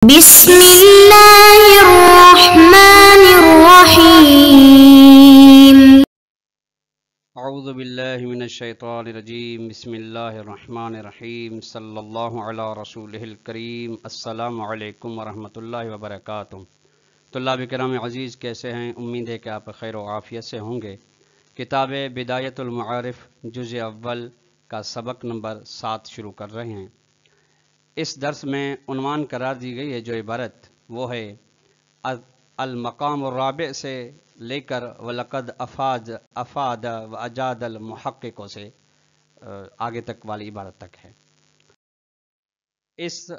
بسم اللہ الرحمن الرحیم اعوذ باللہ من الشیطان الرجیم بسم اللہ الرحمن الرحیم صلی اللہ علی رسولہ الکریم السلام علیکم ورحمۃ اللہ وبرکاتہ۔ طلاب کرام عزیز، کیسے ہیں؟ امید ہے کہ آپ خیر و عافیت سے ہوں گے۔ کتاب بدایت المعارف جزء اول کا سبق نمبر 7 شروع کر رہے ہیں۔ اس درس میں عنوان قرار دی گئی ہے جو عبارت وہ ہے المقام الرابع سے لے کر وَلَقَدْ افاد و اجاد المحقق سے آگے تک والی عبارت تک ہے۔ اس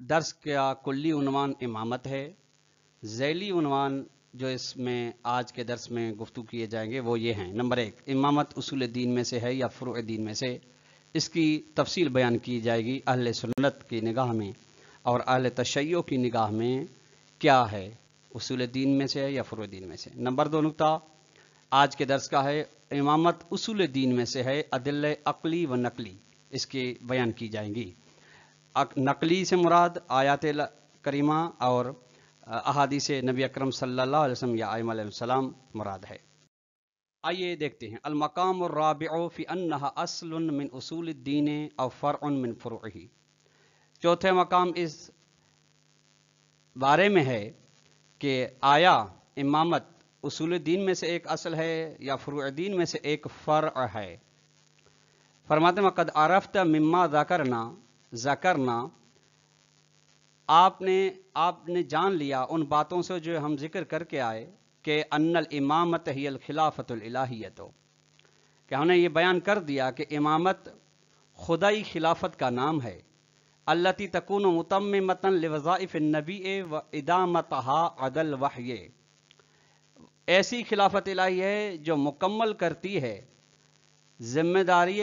درس کا کلی عنوان امامت ہے۔ ذیلی عنوان جو اس میں آج کے درس میں گفتگو کیے جائیں گے وہ یہ ہیں: نمبر 1، امامت اصول دین میں سے ہے یا فروع دین میں سے؟ اس کی تفصیل بیان کی جائے گی اہل سنت کی نگاہ میں اور اہل تشیع کی نگاہ میں کیا ہے، اصول دین میں سے ہے یا فروع دین میں سے۔ نمبر 2 نقطہ آج کے درس کا ہے: امامت اصول دین میں سے ہے، ادلہ عقلی و نقلی اس کی بیان کی جائیں گی۔ نقلی سے مراد آیات کریمہ اور احادیث نبی اکرم صلی اللہ علیہ وسلم یا ائمہ علیہ السلام مراد ہے۔ آئیے دیکھتے ہیں۔ المقام الرابع فی انہا اصل من اصول الدین او فرع من فروعہ۔ چوتھے مقام اس بارے میں ہے کہ آیا امامت اصول دین میں سے ایک اصل ہے یا فروع دین میں سے ایک فرع ہے۔ فرماتے ہیں وقد عرفت مما ذکرنا، آپ نے جان لیا ان باتوں سے جو ہم ذکر کر کے آئے کہ ان الامامت ہی الخلافت الالہیت، کہ ہم نے یہ بیان کر دیا کہ امامت خدائی خلافت کا نام ہے۔ التی تکون متممۃ لوظائف النبی و ادامتہا عدل الوحی، ایسی خلافت الہی ہے جو مکمل کرتی ہے ذمہ داری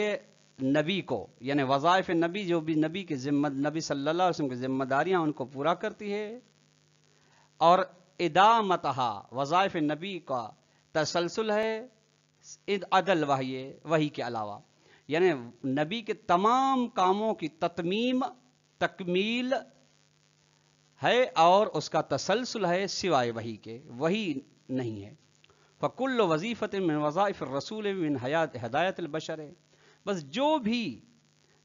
نبی کو، یعنی وظائف نبی، جو بھی نبی صلی اللہ علیہ وسلم کی ذمہ داریاں ان کو پورا کرتی ہے، اور ادامتہا وظائف نبی کا تسلسل ہے عدل وحی کے علاوہ، یعنی نبی کے تمام کاموں کی تکمیل ہے اور اس کا تسلسل ہے سوائے وحی کے، وحی نہیں ہے۔ فکل وظیفۃ من وظائف الرسول من ہدایت البشر، بس جو بھی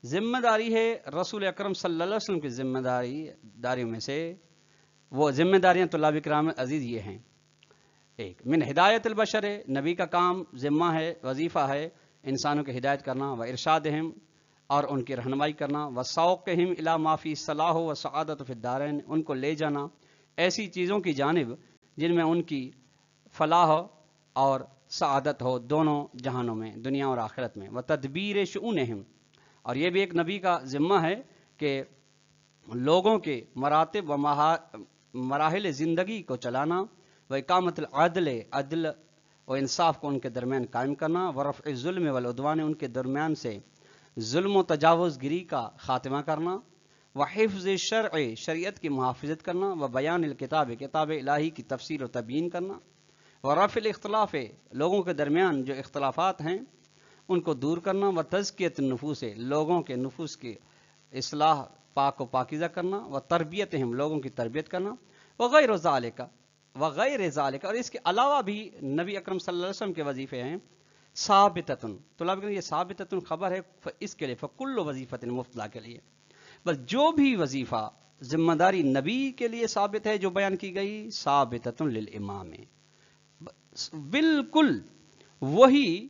ذمہ داری ہے رسول اکرم صلی اللہ علیہ وسلم کی ذمہ داریوں میں سے، وہ ذمہ داریاں طلاب کرام عزیز یہ ہیں: 1، من ہدایت البشر، نبی کا کام ذمہ ہے، وظیفہ ہے انسانوں کی ہدایت کرنا، و ارشادہم اور ان کی رہنمائی کرنا، و سوقہم الی ما فی صلاح و سعادت فی الدارین، ان کو لے جانا ایسی چیزوں کی جانب جن میں ان کی فلاح اور سعادت ہو دونوں جہانوں میں، دنیا اور آخرت میں، و تدبیر شؤونہم، اور یہ بھی ایک نبی کا ذمہ ہے کہ لوگوں کے مراتب و مراحل زندگی کو چلانا، و اقامت العدل، عدل و انصاف کو ان کے درمیان قائم کرنا، و رفع الظلم والعدوان، ان کے درمیان سے ظلم و تجاوز گری کا خاتمہ کرنا، و حفظ شرع، شریعت کی محافظت کرنا، و بیان الکتاب، کتاب الہی کی تفسیر و تبیین کرنا، و رفع الاختلاف، لوگوں کے درمیان جو اختلافات ہیں ان کو دور کرنا، و تزکیت النفوس، لوگوں کے نفوس کی اصلاح پاک و پاکیزہ کرنا، و تربیتہم، لوگوں کی تربیت کرنا، وغیر ذالک، اور اس کے علاوہ بھی نبی اکرم صلی اللہ علیہ وسلم کے وظیفے ہیں ثابتۃ، طلاب کے یہ ثابتۃ خبر ہے اس کے لیے، فکل وظیفۃ مبتدا کے لیے، بس جو بھی وظیفہ ذمہ داری نبی کے لیے ثابت ہے جو بیان کی گئی، ثابتۃ للامام، بالکل وہی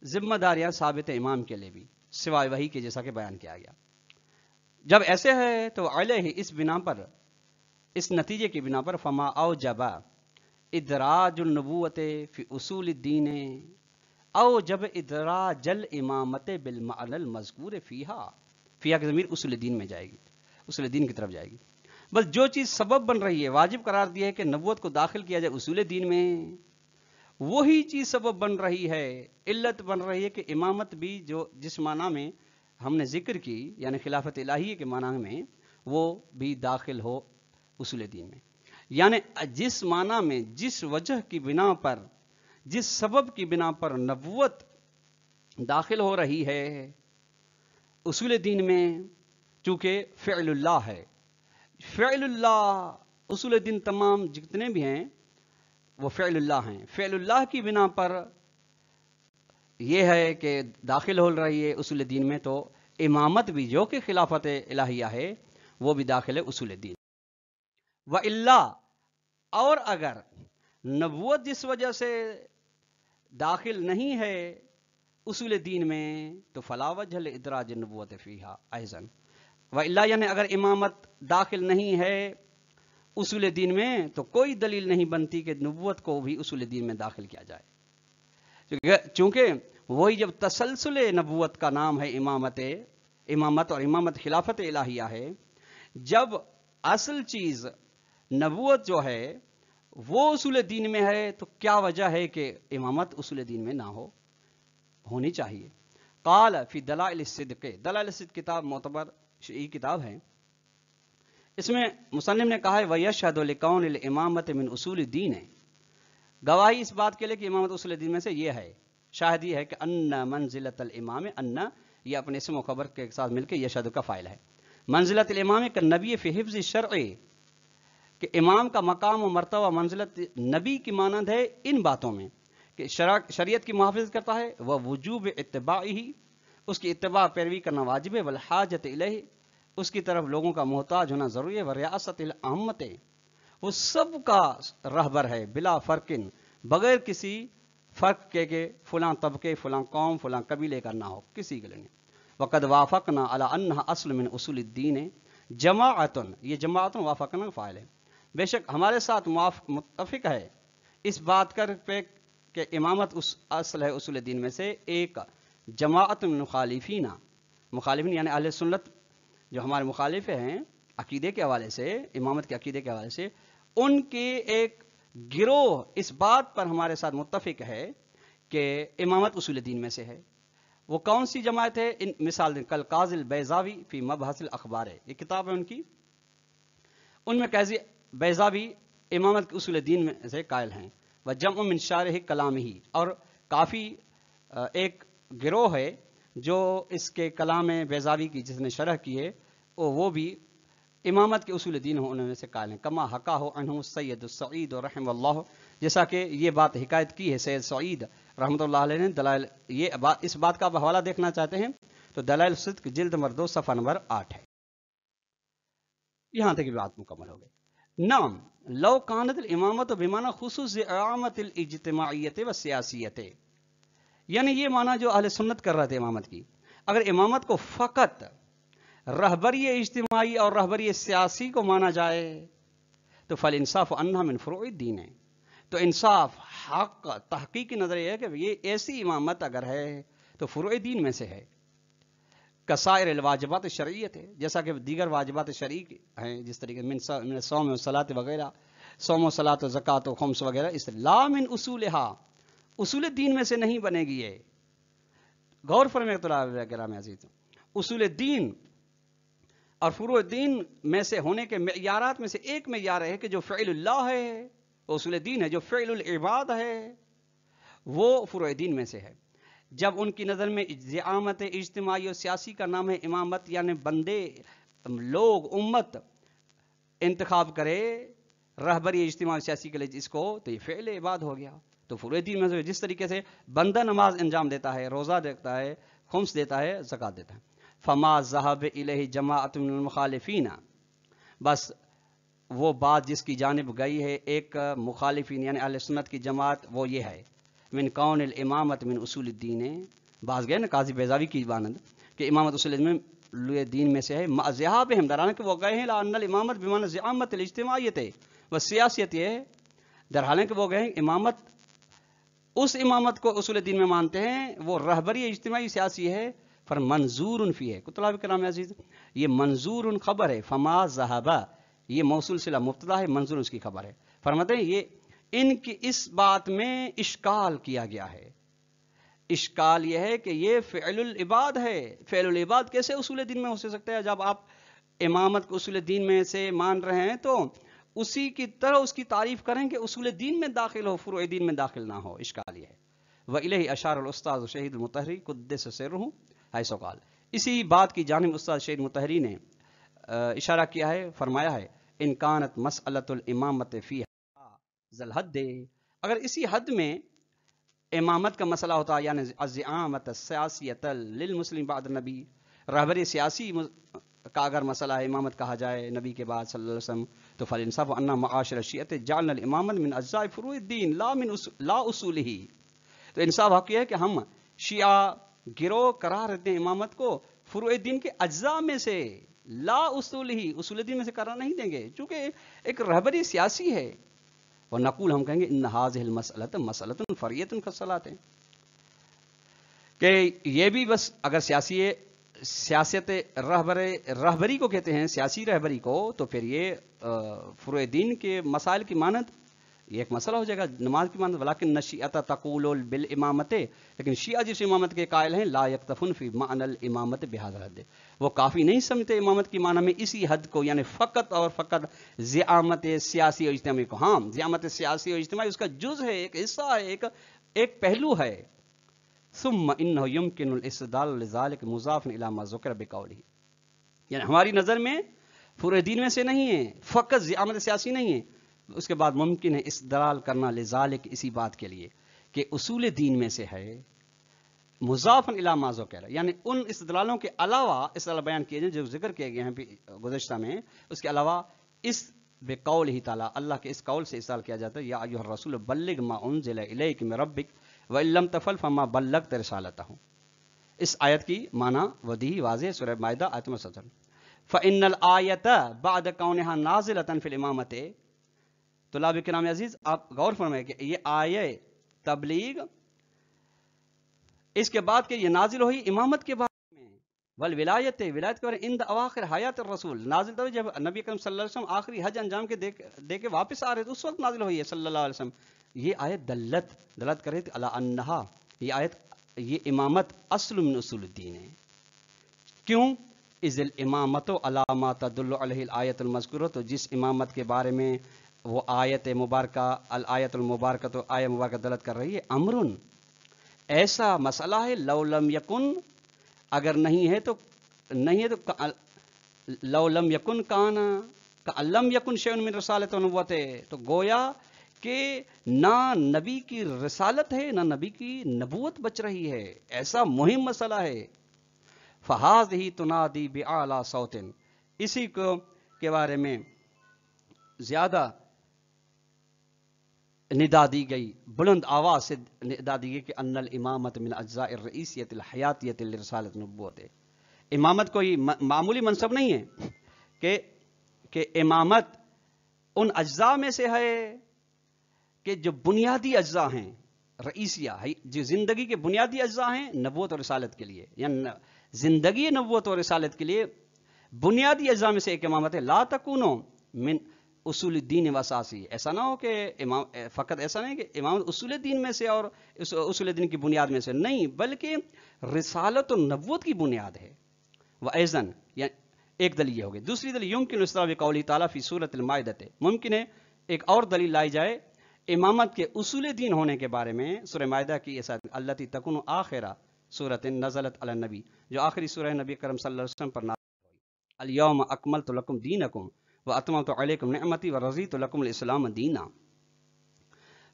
ذمہ داریاں ثابت ہے امام کے لیے بھی، سوائے وہی کے، جیسا کہ بیان کیا گیا۔ جب ایسے ہے تو علیہ، اس نتیجے کی بنا پر، فما اوجب ادراج النبوت فی اصول الدین اوجب ادراج الامامت بالمعنی المذکور فیہا کی ضمیر اصول دین میں جائے گی، اصول دین کی طرف جائے گی۔ بس جو چیز سبب بن رہی ہے، واجب قرار دیا ہے کہ نبوت کو داخل کیا جائے اصول دین میں، وہی چیز سبب بن رہی ہے، علت بن رہی ہے کہ امامت بھی جو جس معنی میں ہم نے ذکر کی، یعنی خلافت الہی کے معنی میں، وہ بھی داخل ہو اصول دین میں، یعنی جس معنی میں، جس وجہ کی بنا پر، جس سبب کی بنا پر نبوت داخل ہو رہی ہے اصول دین میں، چونکہ فعل اللہ ہے، فعل اللہ، اصول دین تمام جتنے بھی ہیں وہ فعل اللہ ہیں. فعل اللہ کی بنا پر یہ ہے کہ داخل ہو رہی ہے اصول دین میں، تو امامت بھی جو کہ خلافت الہیہ ہے وہ بھی داخل ہے اصول دین. وَإِلَّا، اور اگر نبوت جس وجہ سے داخل نہیں ہے اصول دین میں تو فلا وجہ لادراج النبوت فیہا ایضاً. وَإِلَّا یعنی اگر امامت داخل نہیں ہے اصول دین میں تو کوئی دلیل نہیں بنتی کہ نبوت کو بھی اصول دین میں داخل کیا جائے، چونکہ وہی جب تسلسل نبوت کا نام ہے امامت اور امامت خلافت الہیہ ہے، جب اصل چیز نبوت جو ہے وہ اصول دین میں ہے تو کیا وجہ ہے کہ امامت اصول دین میں نہ ہونی چاہیے. قال فی دلائل الصدق، دلائل الصدق کتاب معتبر شیعی کتاب ہے، اس میں مصنف نے کہا ہے وَيَشْهَدُ لِكَوْنِ الْإِمَامَةِ مِنْ اصول الدین ہے، گواہی اس بات کے لیے کہ امامت اصول دین میں سے یہ ہے، شاہد یہ ہے کہ ان منزلت الامام، ان یہ اپنے اسم و خبر کے ساتھ مل کے یشہد کا فاعل ہے، منزلت الامام کا نبی فی حفظ الشرع، کہ امام کا مقام و مرتبہ منزلت نبی کی مانند ہے ان باتوں میں کہ شریعت کی محافظت کرتا ہے، وہ وجوب اتباع ہی، اس کی اتباع پیروی کرنا واجب ہے، والحاجت الیہ، اس کی طرف لوگوں کا محتاج ہونا ضروری ہے، وریاست الامت، وہ سب کا رہبر ہے، بلا فرقن، بغیر کسی فرق کے کہ فلاں طبقے، فلاں قوم، فلاں قبیلے کا نہ ہو، کسی کے لیے نہیں. وقد وافقنا علی انہا اصل من اصول الدین جماعتن، یہ جماعتن وافقنا فاعل ہے، بے شک ہمارے ساتھ متفق ہے اس بات پہ کہ امامت اس اصل ہے اصول دین میں سے ایک جماعت من مخالفین یعنی اہل سنت جو ہمارے مخالف ہیں عقیدے کے حوالے سے، امامت کے عقیدے کے حوالے سے، ان کے ایک گروہ اس بات پر ہمارے ساتھ متفق ہے کہ امامت اصول دین میں سے ہے. وہ کون سی جماعت ہے؟ ان مثال دیں، کل قاضی البیضاوی فی مبحث الاخبار ہے، یہ کتاب ہے ان کی، ان میں قاضی بیضاوی امامت کے اصول دین میں سے قائل ہیں. وجمع من شارح کلام ہی، اور کافی ایک گروہ ہے جو اس کے کلام بیضاوی کی جس نے شرح کی ہے وہ بھی امامت کے اصول دین ہونے میں سے قائل ہیں. کما حکا ہو عنہ سید السعید رحمہ اللہ، جیسا کہ یہ بات حکایت کی ہے سید سعید رحمۃ اللہ علیہ نے. دلائل، اس بات کا آپ حوالہ دیکھنا چاہتے ہیں تو دلائل الصدق جلد نمبر 2 صفحہ نمبر 8 ہے. یہاں تک بات مکمل ہو گئی. نعم لو کانت الامامت بمعنی خصوص اعامت الاجتماعیت و سیاسیت، یعنی یہ معنی جو اہل سنت کر رہے تھے امامت کی، اگر امامت کو فقط رہبری اجتماعی اور رہبری سیاسی کو مانا جائے تو فالانصاف انہا من فروع الدین ہے، تو انصاف، حق، تحقیق کی نظر یہ ہے کہ یہ ایسی امامت اگر ہے تو فروع دین میں سے ہے. کسائر الواجبات شرعیت ہے، جیسا کہ دیگر واجبات شرعی ہیں، جس طریقے من صوم و صلاۃ وغیرہ، صوم و صلاۃ و زکوٰۃ و خمس وغیرہ، اس لا من اصولہا، اصول دین میں سے نہیں بنے گی. یہ غور فرمائیں طلباء کرام عزیز، اصول دین اور فروع دین میں سے ہونے کے معیارات میں سے ایک معیار ہے کہ جو فعل اللہ ہے وہ اصول دین ہے، جو فعل العباد ہے وہ فروع دین میں سے ہے. جب ان کی نظر میں زعامت اجتماعی اور سیاسی کا نام ہے امامت، یعنی بندے، لوگ، امت انتخاب کرے رہبری اجتماعی سیاسی کے لیے جس کو، تو یہ فعل عباد ہو گیا. تو فروع دین میں سے جس طریقے سے بندہ نماز انجام دیتا ہے، روزہ دیتا ہے، خمس دیتا ہے، زکوٰۃ دیتا ہے. فما ذهب الیہ جماعت من المخالفین، بس وہ بات جس کی جانب گئی ہے ایک مخالفین یعنی اہل سنت کی جماعت، وہ یہ ہے من کون الامامت من اصول الدین، بعض گئے نا قاضی بیضاوی کی مانند کہ امامت اصول دین میں سے ہے. مع ذہابہم، درانا کہ وہ گئے ہیں لان الامامت بمعنی زعامت الاجتماعیت و سیاسیت، در حالانکہ وہ گئے ہیں امامت، اس امامت کو اصول دین میں مانتے ہیں وہ رہبری اجتماعی سیاسی ہے. پر منظور فی ہے، طلباء کرام عزیز یہ منظور خبر ہے. فما ذہب یہ موصول صلہ مبتدا ہے، منظور اس کی خبر ہے. فرماتے ہیں یہ ان کی اس بات میں اشکال کیا گیا ہے. اشکال یہ ہے کہ یہ فعل العباد ہے. فعل العباد کیسے اصول دین میں ہو سکتا ہے؟ جب آپ امامت کو اصول دین میں سے مان رہے ہیں تو اسی کی طرح اس کی تعریف کریں کہ اصول دین میں داخل ہو، فروع دین میں داخل نہ ہو. اشکال یہ ہے. وَإِلَيْهِ أَشَارَ الْأُسْتَاذُ شہید المطہری قدس سرہ حیث قال، اسی بات کی جانب استاد شہید مطہری نے اشارہ کیا ہے، فرمایا ہے ان کانت مسئلۃ الامامت فی ذل حد، اگر اسی حد میں امامت کا مسئلہ ہوتا، یعنی الزعامت السیاسیۃ للمسلم بعد النبی، رہبری سیاسی کا اگر مسئلہ ہے امامت کہا جائے نبی کے بعد صلی اللہ علیہ وسلم، تو فالانصاف ان معاشر الشیعۃ جعلنا الامامت من اجزاء فروع الدین لا اصولہ، تو انصاف حق یہ ہے کہ ہم شیعہ گروہ قرار دیتے ہیں امامت کو فروع دین کے اجزاء میں سے، لا اصول ہی، اصول دین میں سے قرار نہیں دیں گے، چونکہ ایک رہبری سیاسی ہے۔ ونقول، ہم کہیں گے ان هذه المسألة مسألة فرعیۃ كالصلاۃ، کہ یہ بھی بس اگر سیاست رہبری کو کہتے ہیں، سیاسی رہبری کو، تو پھر یہ فروع دین کے مسائل کی مانند یہ ایک مسئلہ ہو جائے گا، نماز کی مانند۔ ولیکن الشیعۃ تقول بالامامت، لیکن شیعہ جس امامت کے قائل ہیں، لا یکتفون فی معنی الامامت بہذا الحد، وہ کافی نہیں سمجھتے امامت کی معنی میں اسی حد کو، یعنی فقط اور فقط زعامت سیاسی اور اجتماعی کو۔ ہاں، زعامت سیاسی اور اجتماعی اس کا جز ہے، ایک حصہ ہے، ایک پہلو ہے۔ ثم انه يمكن الاستدلال لذلك مضاف الى ما ذکر بقوله، یعنی ہماری نظر میں فروع دین میں سے نہیں ہے، فقط زعامت سیاسی نہیں ہے، اس کے بعد ممکن ہے استدلال کرنا لذالک، اسی بات کے لیے کہ اصول دین میں سے ہے، مضاف الی ما ذکر، یعنی ان استدلالوں کے علاوہ استدلال بیان کیے جائیں جو ذکر کیے گئے ہیں گزشتہ میں، اس کے علاوہ اس بقولہ تعالی، اللہ کے اس قول سے استدلال کیا جاتا ہے، یا ایھا الرسول بلغ ما انزل الیک من ربک وَإِن لَّمْ تَفْعَلْ فَمَا بَلَّغْتَ رِسَالَتَهُ، اس آیت کی معنی وضیح واضح، سورہ مائدہ آیت نمبر 17۔ فَإِنَّ الْآيَةَ بَعْدَ كَوْنِهَا نَازِلَةً فِي الْإِمَامَةِ، طلاب کرام عزیز آپ غور فرمائیں کہ یہ آیہ تبلیغ اس کے بعد کہ یہ نازل ہوئی امامت کے بارے میں، والولایت، ولایت کے بارے میں، عند اواخر حیات الرسول، نازل تو جب نبی کریم صلی اللہ علیہ وسلم آخری حج انجام کے دے کے واپس آ رہے تھے، اس وقت نازل ہوئی ہے صلی اللہ علیہ وسلم۔ یہ آیت دلت کر رہی تھی علی انہا، یہ آیت، یہ امامت اصل من اصول الدین ہے۔ کیوں؟ اذ الامامت علی ما تدل علیہ الآیت المذکورہ، تو جس امامت کے بارے میں وہ آیت مبارکہ، الآیت المبارکہ، تو آیت مبارکہ دلت کر رہی ہے، امرن، ایسا مسئلہ ہے، لو لم یکن، اگر نہیں ہے تو لو لم یکن کان لم یکن شیء من رسالۃ و نبوت، تو گویا کہ نہ نبی کی رسالت ہے نہ نبی کی نبوت بچ رہی ہے، ایسا مہم مسئلہ ہے۔ فہذہ تنادی بأعلی صوت، اسی کو کے بارے میں زیادہ ندا دی گئی، بلند آواز سے ندا دی گئی کہ ان الامامت من اجزاء الرئیسیۃ الحیاتیۃ لرسالۃ نبوت، امامت کوئی معمولی منصب نہیں ہے کہ امامت ان اجزاء میں سے ہے کہ جو بنیادی اجزاء ہیں، رئیسیہ، جو زندگی کے بنیادی اجزاء ہیں نبوت اور رسالت کے لیے، یعنی زندگی نبوت اور رسالت کے لیے بنیادی اجزاء میں سے ایک امامت ہے۔ لا تکونو من اصول الدین واساسی، ایسا نہ ہو کہ فقط ایسا نہیں کہ امامت اصول دین میں سے اور اصول دین کی بنیاد میں سے نہیں، بلکہ رسالت و نبوت کی بنیاد ہے۔ وَأَيْضًا، یعنی ایک دلیل یہ ہوگی۔ دوسری دلیل، یمکن استدلال بقوله تعالی فی سورۃ المائدہ، ممکن ہے ایک اور دلیل لائی جائے امامت کے اصول دین ہونے کے بارے میں، سورہ مائدہ کی اس آیت التی تکون آخرہ سورۃ نزلت علی النبی، جو آخری سورہ نبی کرم صلی اللہ علیہ وسلم پر نازل ہوئی، الیوم اکملت لکم دینکم واتممت علیکم نعمتی ورضیت لکم الاسلام دینا،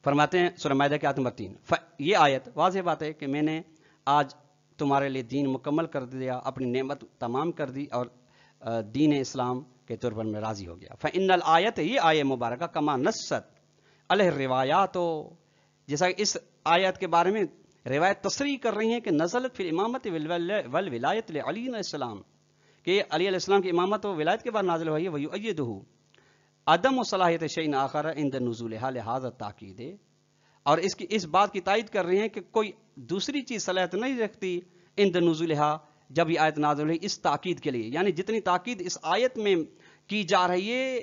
فرماتے ہیں سورہ مائدہ کی آیت نمبر 3۔ یہ آیت واضح بات ہے کہ میں نے آج تمہارے لیے دین مکمل کر دیا، اپنی نعمت تمام کر دی، اور دین اسلام کے طور پر میں راضی ہو گیا۔ فإن الآیت، یہ آیہ مبارکہ، کما نصت علیہ روایات، جیسا کہ اس آیت کے بارے میں روایت تصریح کر رہی ہیں کہ نزلت فی الامامت والولایت لعلی علیہ السلام، کہ علی علیہ السلام کی امامت و ولایت کے بعد نازل ہوئی ہے، ویؤیدہ عدم صلاحیت شیء آخر عند نزولها، لہذا تاکید ہے، اور اس بات کی تائید کر رہے ہیں کہ کوئی دوسری چیز صلاحیت نہیں رکھتی عند نزولها، جب یہ آیت نازل ہوئی، اس تاکید کے لیے، یعنی جتنی تاکید اس آیت میں کی جا رہی ہے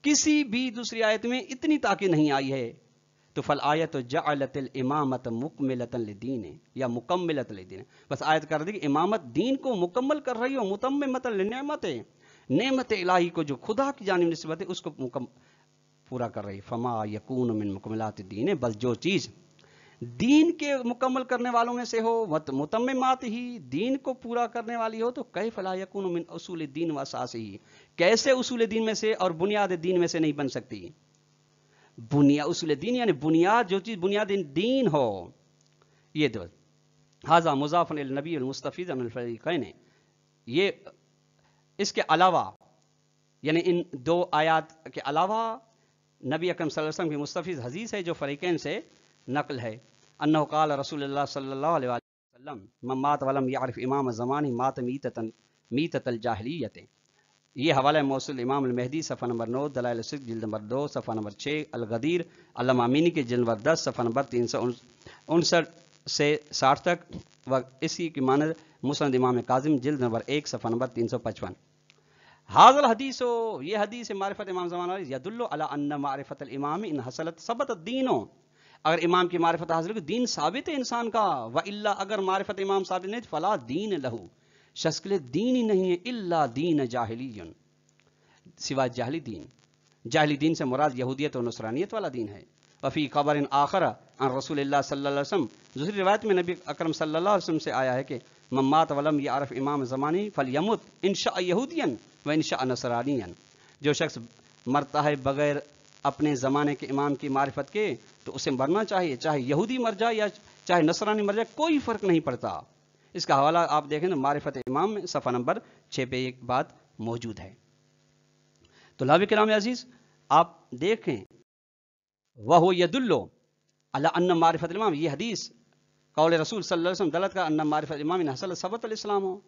کسی بھی دوسری آیت میں اتنی تاکید نہیں آئی ہے۔ تو فالآیت جعلت الامامت مکملۃ للدین، یا مکملۃ للدین، بس آیت کر دی کہ امامت دین کو مکمل کر رہی ہو، متممۃ للنعمت، نعمت الہی کو جو خدا کی جانب نسبت ہے اس کو پورا کر رہی۔ فما یکون من مکملات الدین، بس جو چیز دین کے مکمل کرنے والوں میں سے ہو، متممات ہی، دین کو پورا کرنے والی ہو، تو کیف لا یکون من اصول الدین و اساسہ، کیسے اصول دین میں سے اور بنیاد دین میں سے نہیں بن سکتی؟ بنیاد اصول دین یعنی بنیاد، جو چیز بنیاد دین ہو. یہ دو ھذا مضاف الی النبی المستفیض من الفریقین، یہ اس کے علاوہ یعنی ان دو آیات کے علاوہ نبی اکرم صلی اللہ علیہ وسلم کی مستفیض حدیث ہے جو فریقین سے نقل ہے. انہ قال رسول اللہ صلی اللہ علیہ وسلم من مات ولم یعرف امام زمانہ مات میتۃ الجاہلیت. یہ حوالہ موصول امام المہدی صفحہ نمبر 9، دلائل الصدق جلد نمبر 2 صفحہ نمبر 6، الغدیر علامہ امینی کے جلد نمبر 10 صفحہ نمبر 359 سے 60 تک، و اسی کی مانند مسند امام کاظم جلد نمبر 1 صفحہ نمبر 355. حاضر الحدیث، یہ حدیث معرفت امام زمان والی، یدل علی ان معرفت الامام ان حصلت ثبت الدین، اگر امام کی معرفت حاصل ہو دین ثابت ہے انسان کا. و الا اگر معرفت امام ثابت نہیں فلا دین لہو، شخص کے لیے دین ہی نہیں ہے، الا دین جاہلی، سوائے جاہلی دین. جاہلی دین سے مراد یہودیت و نصرانیت والا دین ہے. وفی خبر آخر عن رسول اللہ صلی اللہ علیہ وسلم، دوسری روایت میں نبی اکرم صلی اللہ علیہ وسلم سے آیا ہے کہ من مات ولم یعرف امام زمانی فلیمت ان شاء یہودیا و ان شاء نصرانیا، جو شخص مرتا ہے بغیر اپنے زمانے کے امام کی معرفت کے تو اسے مرنا چاہیے، چاہے یہودی مر جائے یا چاہے نصرانی مر جائے، کوئی فرق نہیں پڑتا. اس کا حوالہ آپ دیکھیں تو معرفت امام میں صفحہ نمبر 6 پہ ایک بات موجود ہے. تو طلاب کرام عزیز آپ دیکھیں، وہو یدل علی ان معرفت الامام، یہ حدیث قول رسول صلی اللہ علیہ وسلم دلت کا ان معرفت الامام ان حصل ثبت الاسلام ہو،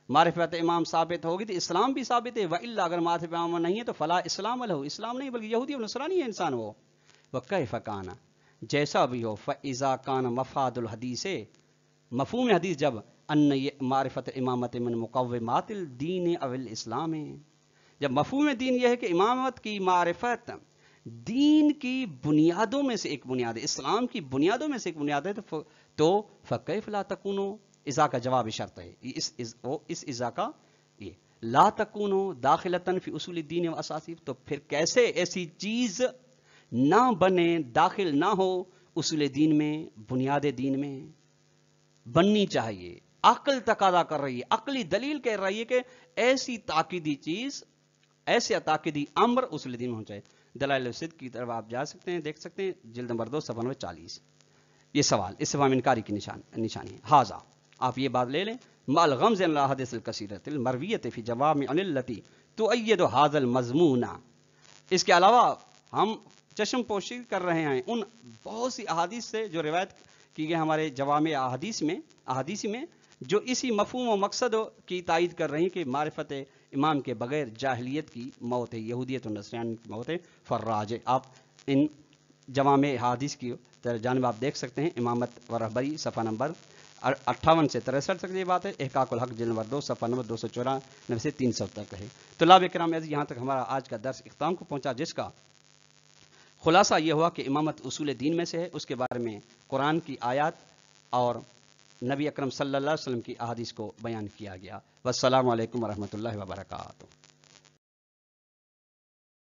معرفت امام ثابت ہوگی تو اسلام بھی ثابت ہے. و الا اگر معرفت امام نہیں ہے تو فلا اسلام لہو، اسلام نہیں بلکہ یہودی اور نصرانی ہے انسان وہ. وکیف کان، جیسا بھی ہو، فاذا کان مفاد الحدیث، مفہوم حدیث جب ان معرفت امامت من مقومات الدین او الاسلام، جب مفہوم دین یہ ہے کہ امامت کی معرفت دین کی بنیادوں میں سے ایک بنیاد ہے، اسلام کی بنیادوں میں سے ایک بنیاد ہے، تو فکیف لا تکونو، اذا کا جواب شرط ہے، اس اذا کا یہ لا تکونو داخلتن فی اصول الدین و اساسی، تو پھر کیسے ایسی چیز نہ بنے، داخل نہ ہو اصول دین میں، بنیاد دین میں بننی چاہیے. عقل تقاضا کر رہی ہے، عقلی دلیل کہہ رہی ہے کہ ایسی تاکیدی چیز، ایسے تاکیدی امر اصول دین میں ہونا چاہیے. دلائل الصدق کی طرف آپ جا سکتے ہیں، دیکھ سکتے ہیں جلد نمبر 2 صفحہ نمبر 40. یہ سوال استفہام انکاری کی نشانی ہے. حاضہ، آپ یہ بات لے لیں، مال غمز علی الحدیث الکثیرۃ المرویۃ فی جوامع التی تؤید ھذا المضمون، اس کے علاوہ ہم چشم پوشی کر رہے ہیں ان بہت سی احادیث سے جو روایت کی گئی ہمارے جوامع احادیث میں، جو اسی مفہوم و مقصد کی تائید کر رہی ہیں کہ معرفت امام کے بغیر جاہلیت کی موت ہے، یہودیت و نصرانیت کی موت ہے. فراج، آپ ان جوامع احادیث کی جانب آپ دیکھ سکتے ہیں، امامت و رہبری صفحہ نمبر 58 سے 63 تک یہ بات ہے، احقاق الحق جلد نمبر 2 صفحہ نمبر 294 سے 300 تک ہے. طلاب کرام عزیز، یہاں تک ہمارا آج کا درس اختتام کو پہنچا، جس کا خلاصہ یہ ہوا کہ امامت اصول دین میں سے ہے، اس کے بارے میں قرآن کی آیات اور نبی اکرم صلی اللہ علیہ وسلم کی احادیث کو بیان کیا گیا. والسلام علیکم ورحمۃ اللہ وبرکاتہ.